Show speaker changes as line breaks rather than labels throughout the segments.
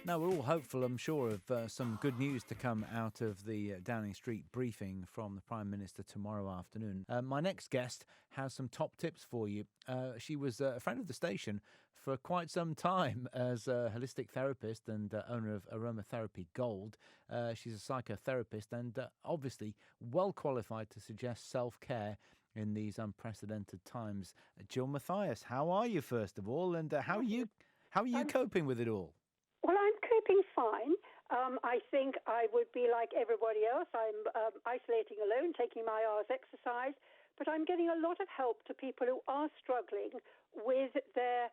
Now, we're all hopeful, I'm sure, of some good news to come out of the Downing Street briefing from the Prime Minister tomorrow afternoon. My next guest has some top tips for you. She was a friend of the station for quite some time as a holistic therapist and owner of Aromatherapy Gold. She's a psychotherapist and obviously well qualified to suggest self-care in these unprecedented times. Gill Mathias, how are you, first of all, and how are you coping with it all?
Well, I'm coping fine. I think I would be like everybody else. I'm isolating alone, taking my hours exercise, but I'm getting a lot of help to people who are struggling with their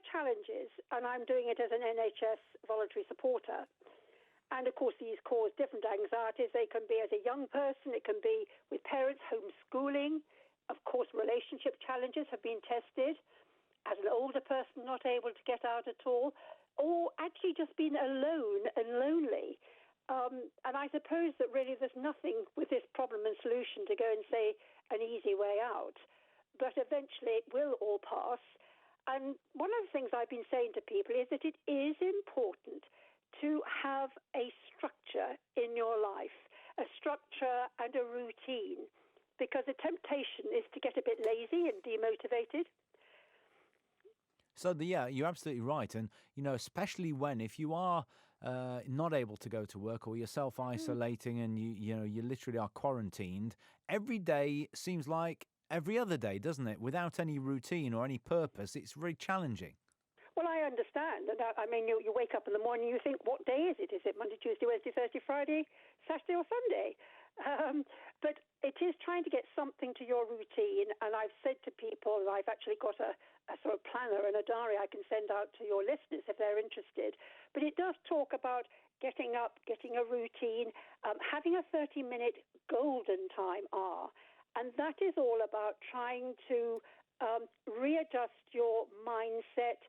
challenges, and I'm doing it as an NHS voluntary supporter. And of course, these cause different anxieties. They can be as a young person, it can be with parents homeschooling. Of course, relationship challenges have been tested. As an older person, not able to get out at all, or actually just being alone and lonely. And I suppose that really there's nothing with this problem and solution to go and say an easy way out. But eventually it will all pass. And one of the things I've been saying to people is that it is important to have a structure in your life, a structure and a routine, because the temptation is to get a bit lazy and demotivated.
So, you're absolutely right. And, especially if you are not able to go to work or you're self-isolating and you literally are quarantined, every day seems like every other day, doesn't it? Without any routine or any purpose, it's very challenging.
Well, I understand. And I mean, you wake up in the morning, you think, what day is it? Is it Monday, Tuesday, Wednesday, Thursday, Friday, Saturday or Sunday? But it is trying to get something to your routine. And I've said to people, and I've actually got a sort of planner and a diary I can send out to your listeners if they're interested. But it does talk about getting up, getting a routine, having a 30-minute golden time hour. And that is all about trying to readjust your mindset.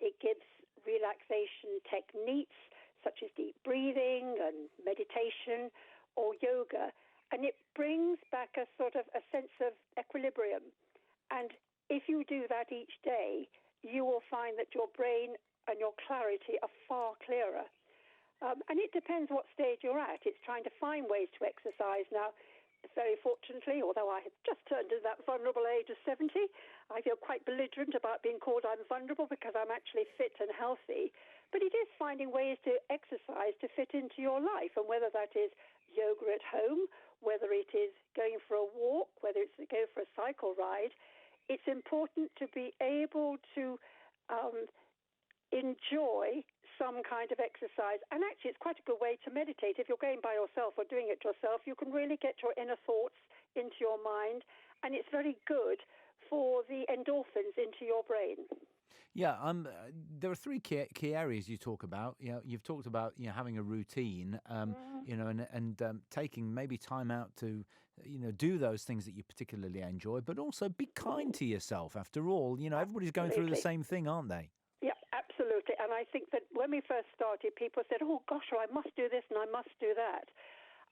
It gives relaxation techniques such as deep breathing and meditation or yoga. And it brings back a sort of a sense of equilibrium. And if you do that each day, you will find that your brain and your clarity are far clearer. And it depends what stage you're at. It's trying to find ways to exercise. Now, very fortunately, although I have just turned to that vulnerable age of 70, I feel quite belligerent about being called I'm vulnerable because I'm actually fit and healthy. But it is finding ways to exercise to fit into your life, and whether that is yoga at home, whether it is going for a walk, whether it's to go for a cycle ride, it's important to be able to enjoy some kind of exercise. And actually, it's quite a good way to meditate. If you're going by yourself or doing it yourself, you can really get your inner thoughts into your mind, and it's very good for the endorphins into your brain.
Yeah, there are three key areas you talk about. You've talked about having a routine, and taking maybe time out to do those things that you particularly enjoy, but also be kind to yourself. After all, everybody's going through the same thing, aren't they?
Yeah, absolutely. And I think that when we first started, people said, "Oh gosh, I must do this and I must do that."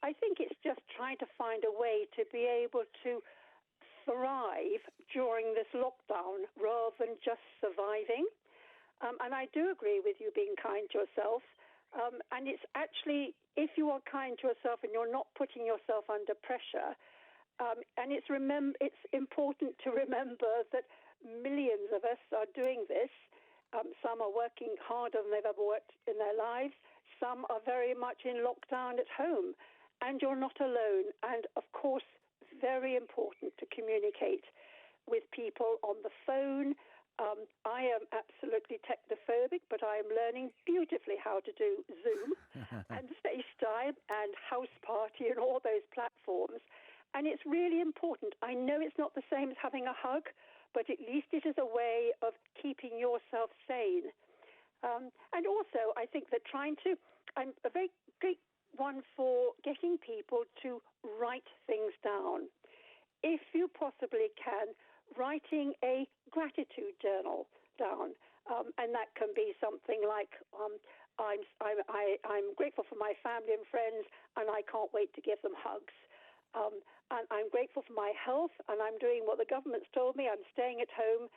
I think it's just trying to find a way to be able to thrive during this lockdown rather than just surviving. And I do agree with you being kind to yourself. And it's actually, if you are kind to yourself and you're not putting yourself under pressure, and it's important to remember that millions of us are doing this. Some are working harder than they've ever worked in their lives. Some are very much in lockdown at home. And you're not alone. And of course, very important to communicate with people on the phone. I am absolutely technophobic, but I am learning beautifully how to do Zoom and FaceTime and House Party and all those platforms. And it's really important. I know it's not the same as having a hug, but at least it is a way of keeping yourself sane. And also, I think that I'm a very great one for getting people to write things down. If you possibly can, writing a gratitude journal down, and that can be something like, I'm grateful for my family and friends, and I can't wait to give them hugs. And I'm grateful for my health, and I'm doing what the government's told me. I'm staying at home,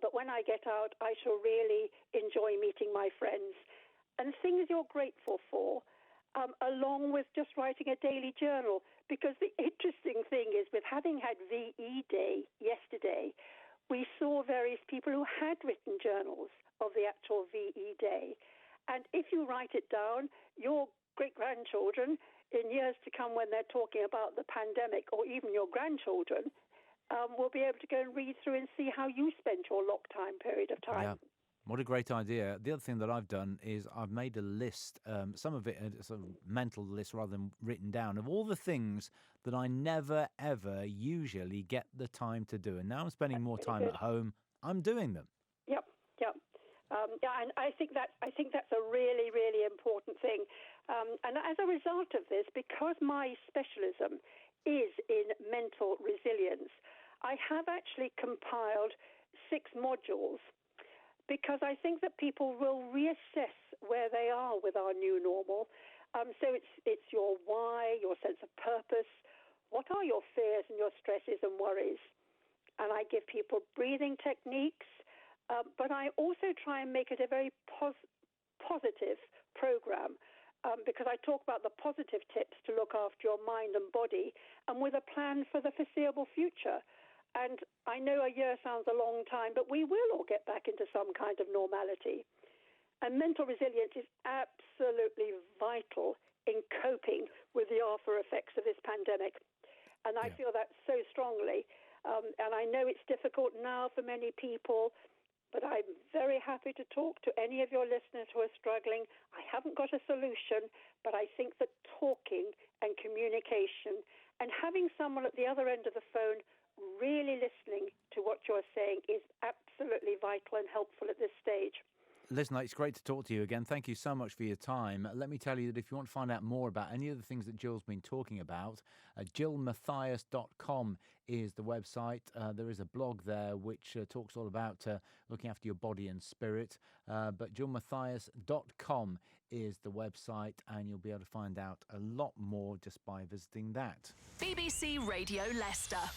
but when I get out, I shall really enjoy meeting my friends. and things you're grateful for, along with just writing a daily journal. Because the interesting thing is, with having had VE Day yesterday, we saw various people who had written journals of the actual VE Day. And if you write it down, your great-grandchildren, in years to come when they're talking about the pandemic, or even your grandchildren, will be able to go and read through and see how you spent your lockdown period of time.
Yeah. What a great idea. The other thing that I've done is I've made a list, some of it a sort of mental list rather than written down, of all the things that I never, ever usually get the time to do. And now I'm spending more time at home, I'm doing them.
Yep. And I think that's a really, really important thing. And as a result of this, because my specialism is in mental resilience, I have actually compiled 6 modules, because I think that people will reassess where they are with our new normal. So it's your why, your sense of purpose, what are your fears and your stresses and worries. And I give people breathing techniques, but I also try and make it a very positive program, because I talk about the positive tips to look after your mind and body, and with a plan for the foreseeable future. And I know a year sounds a long time, but we will all get back into some kind of normality. And mental resilience is absolutely vital in coping with the after effects of this pandemic. And I feel that so strongly. And I know it's difficult now for many people, but I'm very happy to talk to any of your listeners who are struggling. I haven't got a solution, but I think that talking and communication and having someone at the other end of the phone really listening to what you're saying is absolutely vital and helpful at this stage.
Listen, it's great to talk to you again. Thank you so much for your time. Let me tell you that if you want to find out more about any of the things that Gill's been talking about, gillmathias.com is the website. There is a blog there which talks all about looking after your body and spirit. But gillmathias.com is the website, and you'll be able to find out a lot more just by visiting that.
BBC Radio Leicester.